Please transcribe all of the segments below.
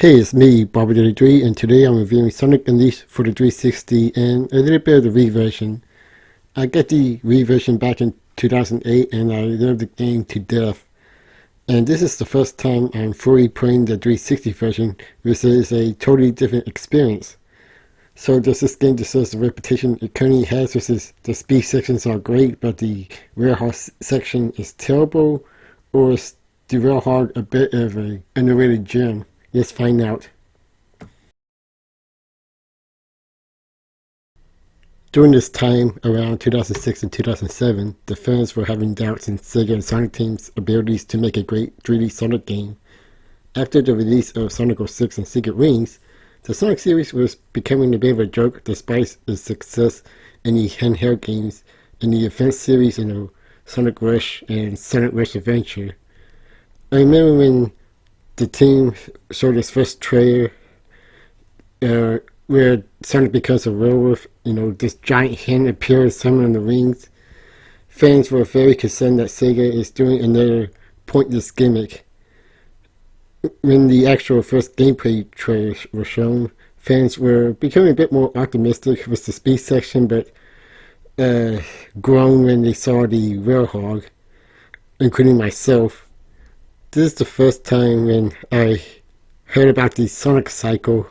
Hey, it's me, Bobbert, and today I'm reviewing Sonic Unleashed for the 360 and a little bit of the reversion. I got the reversion back in 2008 and I loved the game to death. And this is the first time I'm fully playing the 360 version, which is a totally different experience. So does this game deserve the reputation it currently has, which is the speed sections are great, but the warehouse section is terrible? Or is the railhog a bit of an underrated gem? Let's find out. During this time, around 2006 and 2007, the fans were having doubts in Sega and Sonic Team's abilities to make a great 3D Sonic game. After the release of Sonic 06 and Secret Rings, the Sonic series was becoming a bit of a joke despite its success in the handheld games and the Advance series Sonic Rush and Sonic Rush Adventure. I remember when the team showed its first trailer where Sonic becomes a werewolf, this giant hand appears somewhere in the rings. Fans were very concerned that Sega is doing another pointless gimmick. When the actual first gameplay trailers were shown, fans were becoming a bit more optimistic with the speed section, but groaned when they saw the Railhog, including myself. This is the first time when I heard about the Sonic cycle,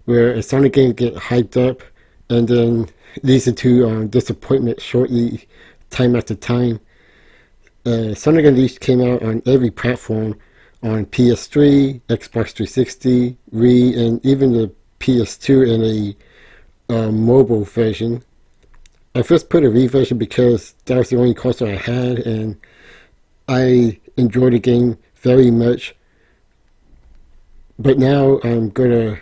where a Sonic game gets hyped up and then leads into disappointment shortly, time after time. Sonic Unleashed came out on every platform, on PS3, Xbox 360, Wii, and even the PS2 in a mobile version. I first put a Wii version because that was the only console I had, and I enjoyed the game very much. But now I'm gonna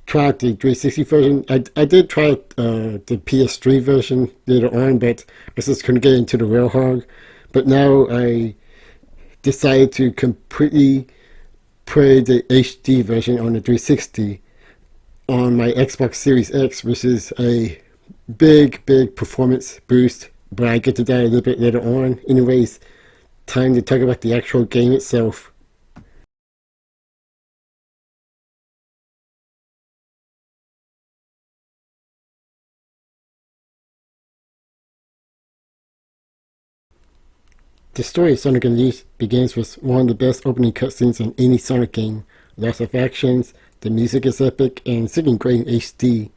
try out the 360 version. I did try out the PS3 version later on, but I just couldn't get into the Railhog. But now I decided to completely play the HD version on the 360 on my Xbox Series X, which is a big performance boost. But I get to that a little bit later on. Anyways, time to talk about the actual game itself. The story of Sonic Unleashed begins with one of the best opening cutscenes in any Sonic game. Lots of actions, the music is epic, and it's looking great in HD.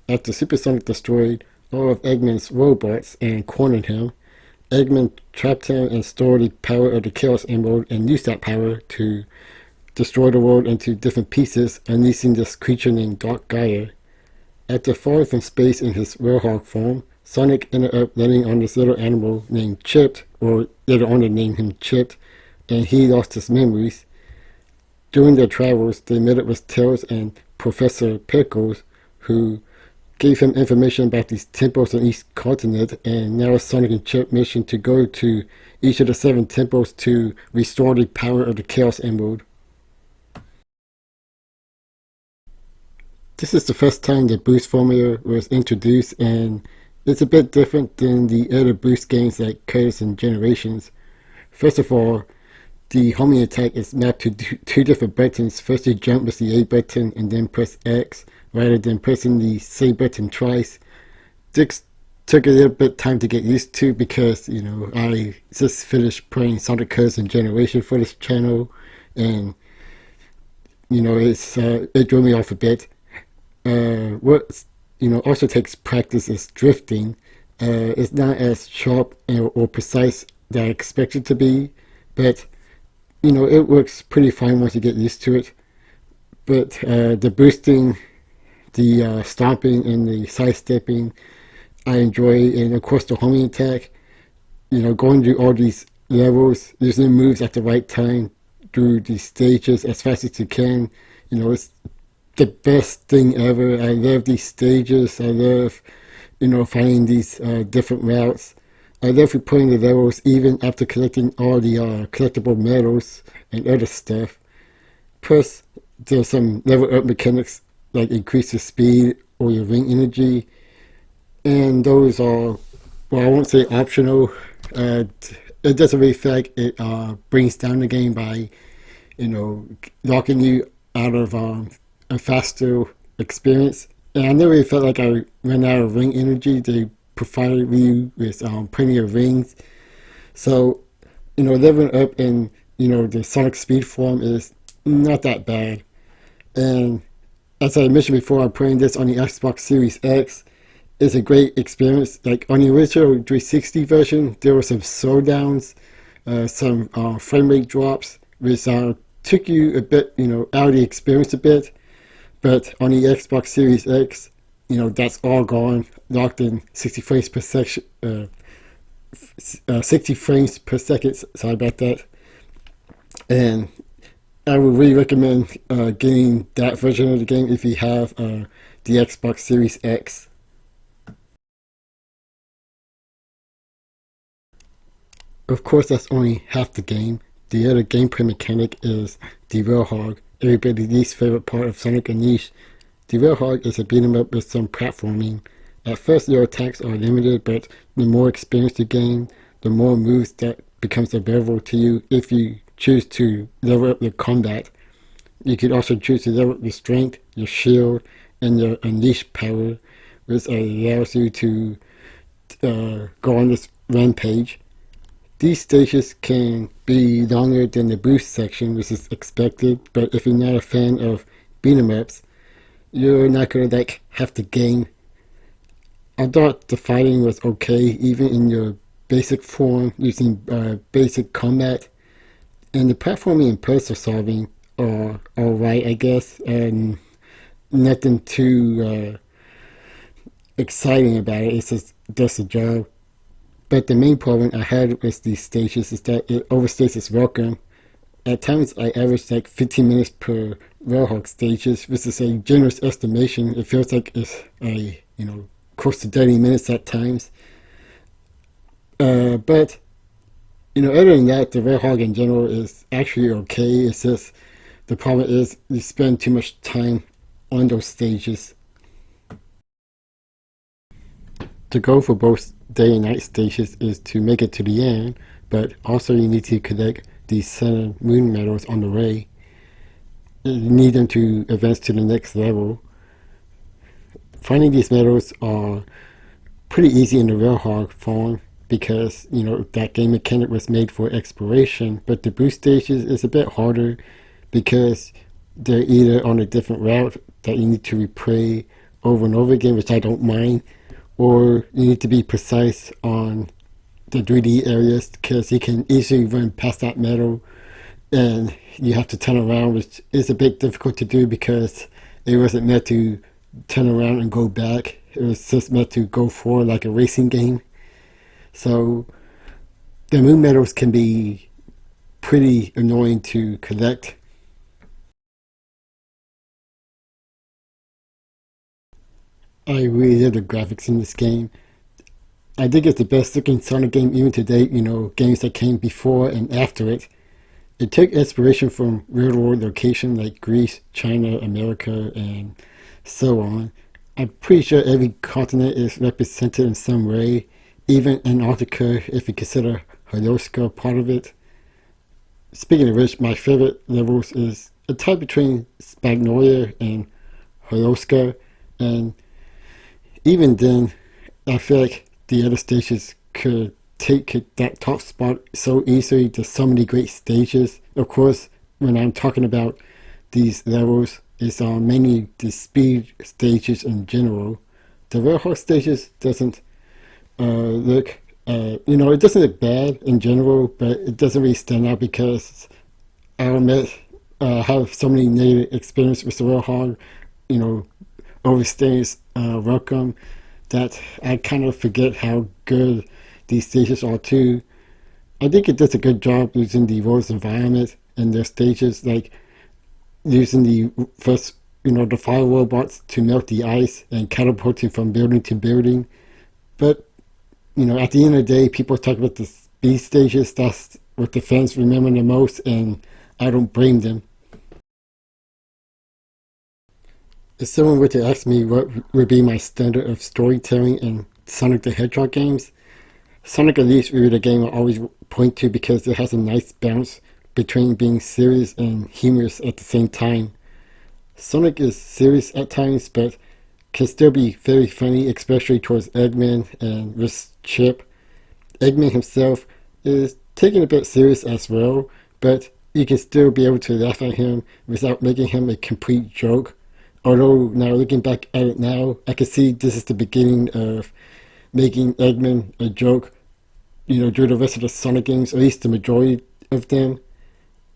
After Super Sonic destroyed all of Eggman's robots and cornered him, Eggman trapped him and stored the power of the Chaos Emerald and used that power to destroy the world into different pieces, unleashing this creature named Dark Gaia. After falling from space in his Railhog form, Sonic ended up landing on this little animal named Chipped, or later on they named him Chipped, and he lost his memories. During their travels, they met up with Tails and Professor Pickles, who gave him information about these temples on each continent, and now it's Sonic and Chip's mission to go to each of the 7 temples to restore the power of the Chaos Emerald. This is the first time the boost formula was introduced, and it's a bit different than the other boost games like Curtis and Generations. First of all, the homing attack is mapped to two different buttons. First you jump with the A button and then press X, rather than pressing the same button twice. This took a little bit of time to get used to because, I just finished playing Sonic Curtis and Generation for this channel, and, it drew me off a bit. What also takes practice is drifting. It's not as sharp or precise that I expect it to be, but it works pretty fine once you get used to it. But the boosting, the stomping, and the sidestepping, I enjoy, and of course the homing attack. Going through all these levels, using moves at the right time through these stages as fast as you can. It's the best thing ever. I love these stages. I love, finding these different routes. I love replaying the levels even after collecting all the collectible medals and other stuff. Plus, there's some level up mechanics like increase your speed or your ring energy, and those are, well, I won't say optional. It doesn't really feel like it brings down the game by, locking you out of a faster experience. And I never really felt like I ran out of ring energy. They provided me with plenty of rings. So, leveling up in, the Sonic Speed form is not that bad. And as I mentioned before, I'm playing this on the Xbox Series X. It's a great experience. Like on the original 360 version, there were some slowdowns, some frame rate drops, which took you a bit, out of the experience a bit. But on the Xbox Series X, that's all gone, locked in 60 frames per section, 60 frames per second. Sorry about that. And I would really recommend getting that version of the game if you have the Xbox Series X. Of course, that's only half the game. The other gameplay mechanic is the Rail Hog, everybody's least favorite part of Sonic Unleashed. The Rail Hog is a beat 'em up with some platforming. At first, your attacks are limited, but the more experience you gain, the more moves that becomes available to you if you choose to level up your combat. You could also choose to level up your strength, your shield, and your unleash power, which allows you to go on this rampage. These stages can be longer than the boost section, which is expected, but if you're not a fan of beat 'em ups, you're not gonna have to gain. I thought the fighting was okay, even in your basic form, using basic combat, and the platforming and puzzle solving are alright, I guess, and nothing too exciting about it. It's just does the job. But the main problem I had with these stages is that it overstays its welcome. At times I average 15 minutes per Railhog stages, which is a generous estimation. It feels like it's close to 30 minutes at times. But other than that, the Railhog in general is actually okay. It's just the problem is you spend too much time on those stages. The goal for both day and night stages is to make it to the end, but also you need to collect these 7 moon medals on the way. You need them to advance to the next level. Finding these medals are pretty easy in the Railhog form because that game mechanic was made for exploration, but the boost stages is a bit harder because they're either on a different route that you need to replay over and over again, which I don't mind, or you need to be precise on the 3D areas because you can easily run past that medal and you have to turn around, which is a bit difficult to do because it wasn't meant to turn around and go back. It was just meant to go forward like a racing game. So the moon medals can be pretty annoying to collect. I really love the graphics in this game. I think it's the best looking Sonic game even to date, games that came before and after it. It took inspiration from real world locations like Greece, China, America, and so on. I'm pretty sure every continent is represented in some way, even Antarctica if you consider Holoska part of it. Speaking of which, my favorite levels is a tie between Spagnolia and Holoska, and even then, I feel like the other stages could take that top spot so easily. There's so many great stages. Of course, when I'm talking about these levels, it's mainly the speed stages in general. The Railhog stages doesn't look, it doesn't look bad in general, but it doesn't really stand out because I'll admit I have so many negative experiences with the Railhog, overstays welcome, that I kind of forget how good these stages are too. I think it does a good job using the world's environment and their stages, like using the first, the fire robots to melt the ice and catapulting from building to building. But, at the end of the day, people talk about the speed stages. That's what the fans remember the most, and I don't blame them. If someone were to ask me what would be my standard of storytelling in Sonic the Hedgehog games, Sonic Unleashed would be the game I always point to because it has a nice balance between being serious and humorous at the same time. Sonic is serious at times, but can still be very funny, especially towards Eggman and with Chip. Eggman himself is taken a bit serious as well, but you can still be able to laugh at him without making him a complete joke. Although now looking back at it now, I can see this is the beginning of making Eggman a joke, through the rest of the Sonic games, at least the majority of them.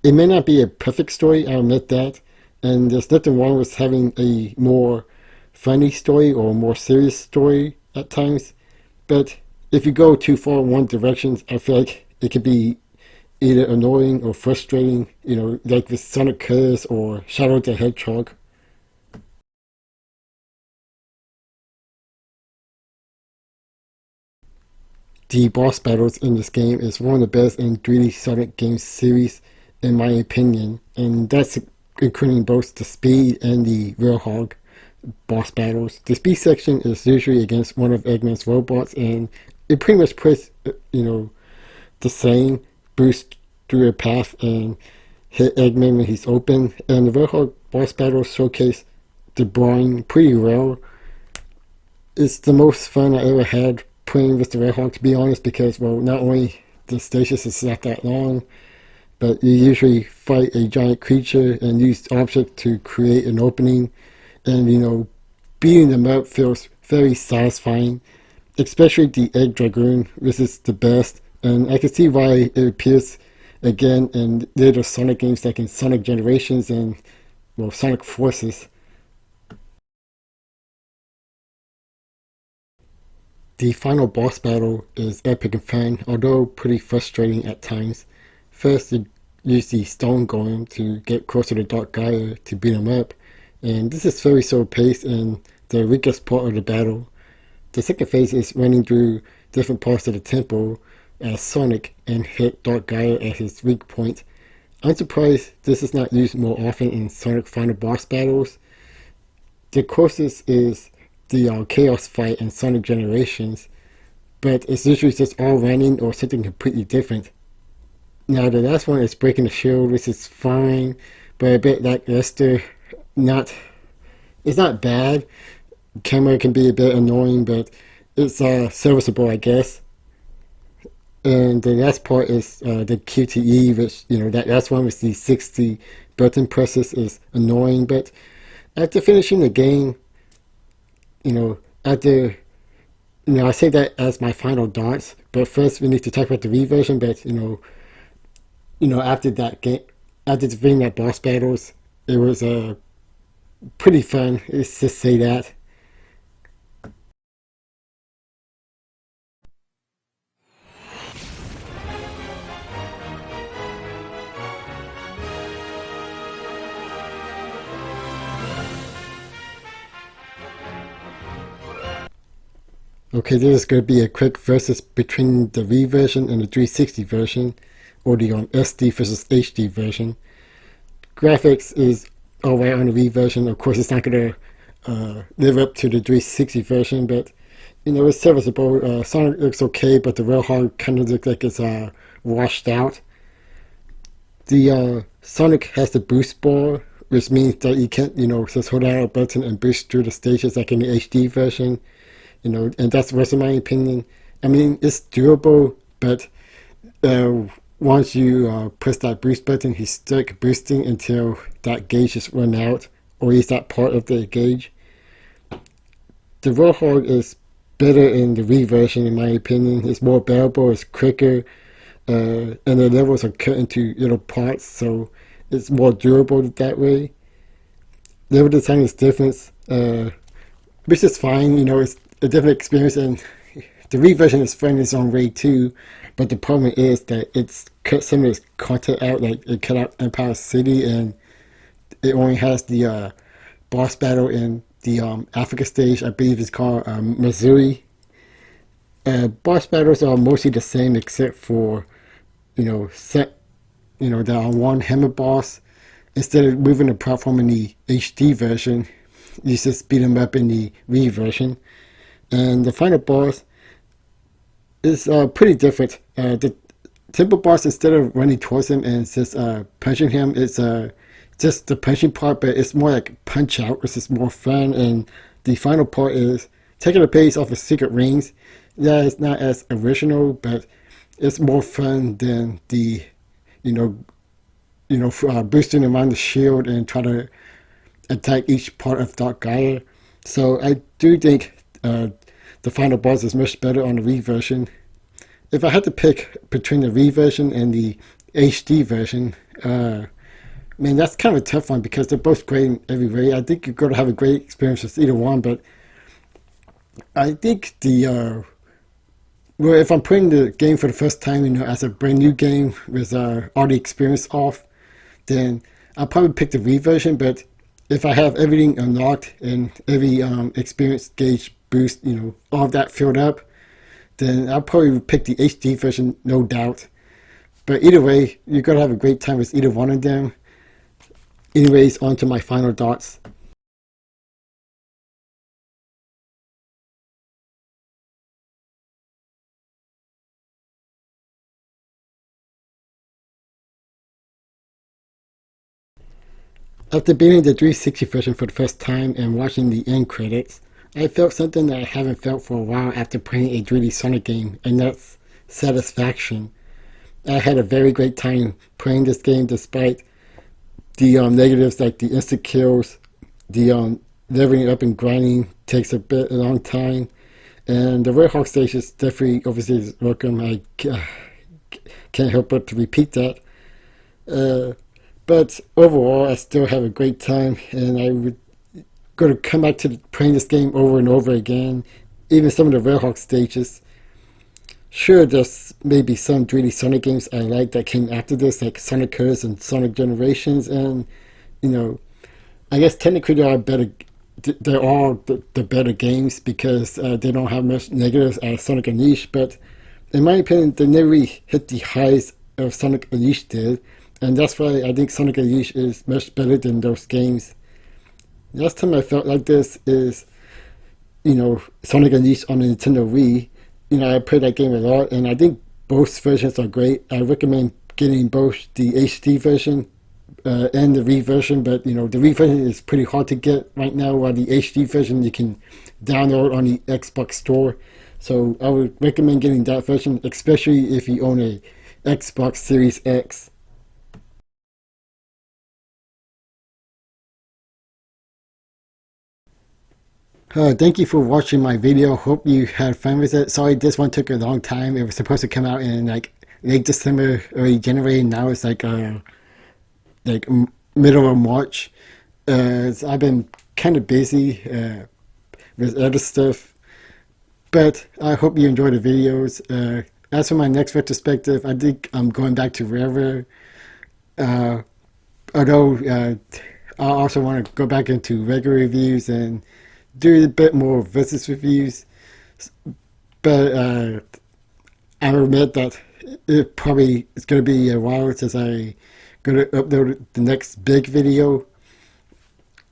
It may not be a perfect story, I'll admit that, and there's nothing wrong with having a more funny story or a more serious story at times, but if you go too far in one direction, I feel like it could be either annoying or frustrating, like with Sonic Curse or Shadow the Hedgehog. The boss battles in this game is one of the best in 3D Sonic games series, in my opinion, and that's including both the speed and the real hog boss battles. The speed section is usually against one of Eggman's robots, and it pretty much puts, the same boost through a path and hit Eggman when he's open. And the real hog boss battles showcase the brawling pretty well. It's the most fun I ever had playing with the Red Hawk, to be honest, because, well, not only the stages is not that long, but you usually fight a giant creature and use objects to create an opening, and, beating them up feels very satisfying, especially the Egg Dragoon, which is the best, and I can see why it appears again in later Sonic games like in Sonic Generations and, well, Sonic Forces. The final boss battle is epic and fun, although pretty frustrating at times. First, you use the Stone Golem to get closer to Dark Gaia to beat him up, and this is very slow paced and the weakest part of the battle. The second phase is running through different parts of the temple as Sonic and hit Dark Gaia at his weak point. I'm surprised this is not used more often in Sonic final boss battles. The closest is the Chaos fight in Sonic Generations, but it's usually just all running or something completely different. Now the last one is Breaking the Shield, which is fine, but a bit lackluster. It's not bad. Camera can be a bit annoying, but it's serviceable, I guess. And the last part is the QTE, which, that last one with the 60 button presses is annoying, but after finishing the game, after, I say that as my final thoughts, but first we need to talk about the Wii version, but, after that game, after defeating that boss battles, it was pretty fun, let's just say that. Okay, this is going to be a quick versus between the Wii version and the 360 version, or the SD versus HD version. Graphics is alright on the Wii version. Of course, it's not going to live up to the 360 version, but it's serviceable. Sonic looks okay, but the real hard kind of looks like it's washed out. The Sonic has the boost bar, which means that you can't, just hold down a button and boost through the stages like in the HD version. And that's what's in my opinion. I mean, it's doable, but once you press that boost button, he's stuck boosting until that gauge is run out, or at least that part of the gauge. The Roadhog is better in the Wii version, in my opinion. It's more bearable, it's quicker, and the levels are cut into little parts, so it's more durable that way. Level design is different, which is fine. It's a different experience, and the Wii version is fun in its own way too, but the problem is that it's cut some of its content out, like it cut out Empire City, and it only has the boss battle in the Africa stage, I believe it's called Missouri. Boss battles are mostly the same except for, the one hammer boss. Instead of moving the platform in the HD version, you just beat them up in the Wii version. And the final boss is pretty different. The temple boss, instead of running towards him and just punching him, it's just the punching part, but it's more like Punch Out, which is more fun. And the final part is taking a page off of Secret Rings. Yeah, it's not as original, but it's more fun than the, you know, boosting around the shield and try to attack each part of Dark Gaia. So I do think the final boss is much better on the Wii version. If I had to pick between the Wii version and the HD version, man, that's kind of a tough one because they're both great in every way. I think you're going to have a great experience with either one, but I think well, if I'm putting the game for the first time, as a brand new game with all the experience off, then I'll probably pick the Wii version. But if I have everything unlocked and every experience gauge boost, all of that filled up, then I'll probably pick the HD version, no doubt. But either way, you're going to have a great time with either one of them. Anyways, on to my final thoughts. After beating the 360 version for the first time and watching the end credits, I felt something that I haven't felt for a while after playing a 3D Sonic game, and that's satisfaction. I had a very great time playing this game despite the negatives like the instant kills, the leveling up and grinding takes a long time, and the Red Hawk stage is definitely overseas welcome. I can't help but to repeat that. But overall, I still have a great time, and I would go to come back to playing this game over and over again. Even some of the Red Hawk stages. Sure, there's maybe some 3D Sonic games I like that came after this, like Sonic Colors and Sonic Generations, and I guess technically they are better. They're all the better games because they don't have much negatives as Sonic Unleashed. But in my opinion, they never really hit the highs of Sonic Unleashed did, and that's why I think Sonic Unleashed is much better than those games. Last time I felt like this is, Sonic Unleashed on the Nintendo Wii. I played that game a lot, and I think both versions are great. I recommend getting both the HD version and the Wii version, but the Wii version is pretty hard to get right now, while the HD version you can download on the Xbox Store. So I would recommend getting that version, especially if you own a Xbox Series X. Thank you for watching my video. Hope you had fun with it. Sorry this one took a long time. It was supposed to come out in like late December, early January. Now it's like middle of March. So I've been kind of busy with other stuff, but I hope you enjoy the videos. As for my next retrospective, I think I'm going back to Railroad. Although I also want to go back into regular reviews and do a bit more versus reviews, but I admit that it probably is going to be a while since I going to upload the next big video.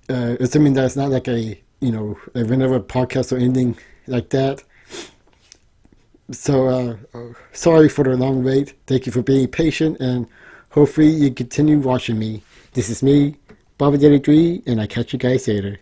Assuming that it's not like a another podcast or anything like that. So sorry for the long wait. Thank you for being patient, and hopefully you continue watching me. This is me, Bobbert, and I catch you guys later.